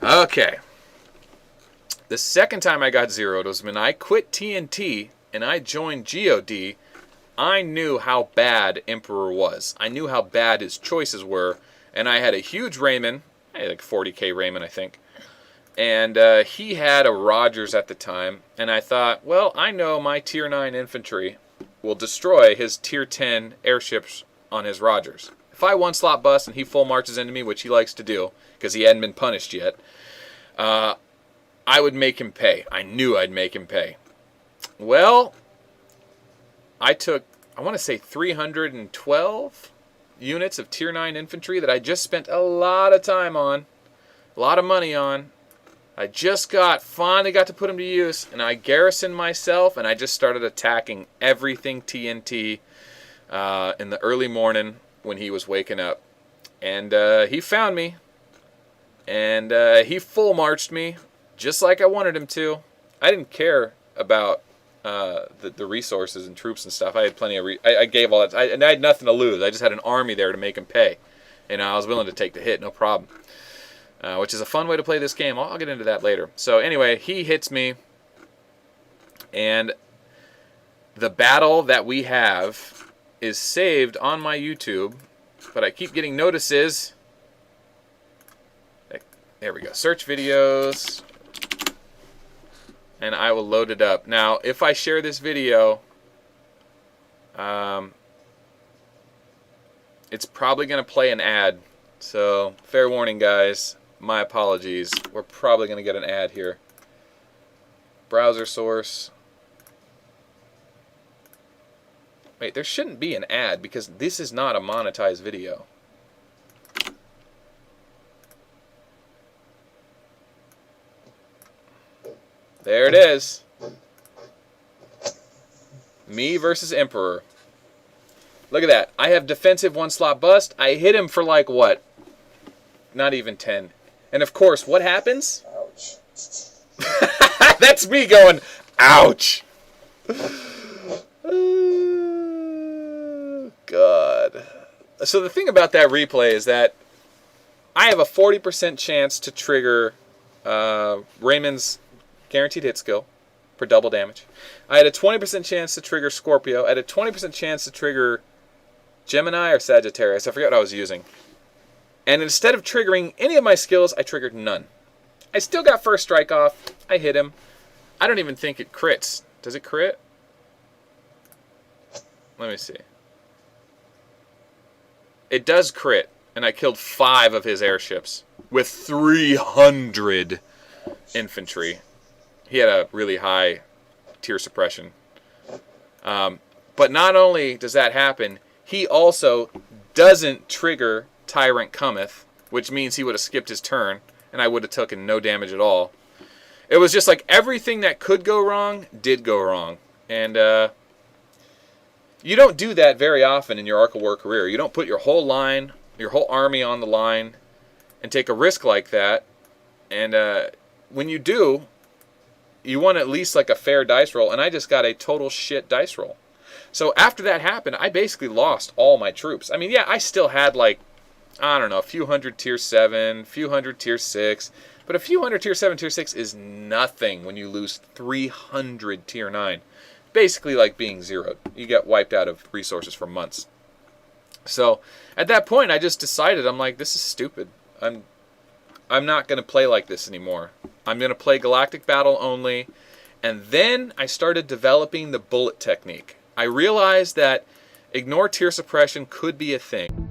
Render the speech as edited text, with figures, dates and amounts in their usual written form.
Okay. The second time I got zeroed was when I quit TNT and I joined GOD. I knew how bad Emperor was. I knew how bad his choices were. And I had a huge Raymond. I had like 40k Raymond, I think. And he had a Rogers at the time. And I thought, well, I know my tier 9 infantry will destroy his tier 10 airships on his Rogers. If I one slot bust and he full marches into me, which he likes to do, because he hadn't been punished yet, I would make him pay. I knew I'd make him pay. Well, I took, I want to say 312 units of tier 9 infantry that I just spent a lot of time on, a lot of money on. I just finally got to put them to use, and I garrisoned myself, and I just started attacking everything TNT in the early morning when he was waking up. And he found me, and he full marched me just like I wanted him to. I didn't care about the resources and troops and stuff. I had plenty of I gave all that, and I had nothing to lose. I just had an army there to make him pay. And I was willing to take the hit, no problem. Which is a fun way to play this game. I'll get into that later. So anyway, he hits me, and the battle that we have is saved on my YouTube, but I keep getting notices. There we go. Search videos, and I will load it up. Now, if I share this video, it's probably going to play an ad. So, fair warning, guys. My apologies. We're probably going to get an ad here. Browser source. Wait, there shouldn't be an ad because this is not a monetized video. There it is. Me versus Emperor. Look at that. I have defensive one slot bust. I hit him for like what? Not even 10. And of course, what happens? Ouch. That's me going, ouch. God. So the thing about that replay is that I have a 40% chance to trigger Raymond's guaranteed hit skill for double damage. I had a 20% chance to trigger Scorpio. I had a 20% chance to trigger Gemini or Sagittarius. I forget what I was using. And instead of triggering any of my skills, I triggered none. I still got first strike off. I hit him. I don't even think it crits. Does it crit? Let me see. It does crit. And I killed 5 of his airships with 300 infantry. He had a really high tier suppression. But not only does that happen, he also doesn't trigger Tyrant Cometh, which means he would have skipped his turn, and I would have taken no damage at all. It was just like everything that could go wrong did go wrong. And you don't do that very often in your Arc of War career. You don't put your whole line, your whole army on the line, and take a risk like that. And when you do, you want at least like a fair dice roll, and I just got a total shit dice roll. So after that happened, I basically lost all my troops. I mean, yeah, I still had like, I don't know, a few hundred tier 7, a few hundred tier 6. But a few hundred tier 7, tier 6 is nothing when you lose 300 tier 9. Basically like being zeroed. You get wiped out of resources for months. So at that point, I just decided, I'm like, this is stupid. I'm not going to play like this anymore. I'm going to play Galactic Battle only. And then I started developing the bullet technique. I realized that ignore tier suppression could be a thing.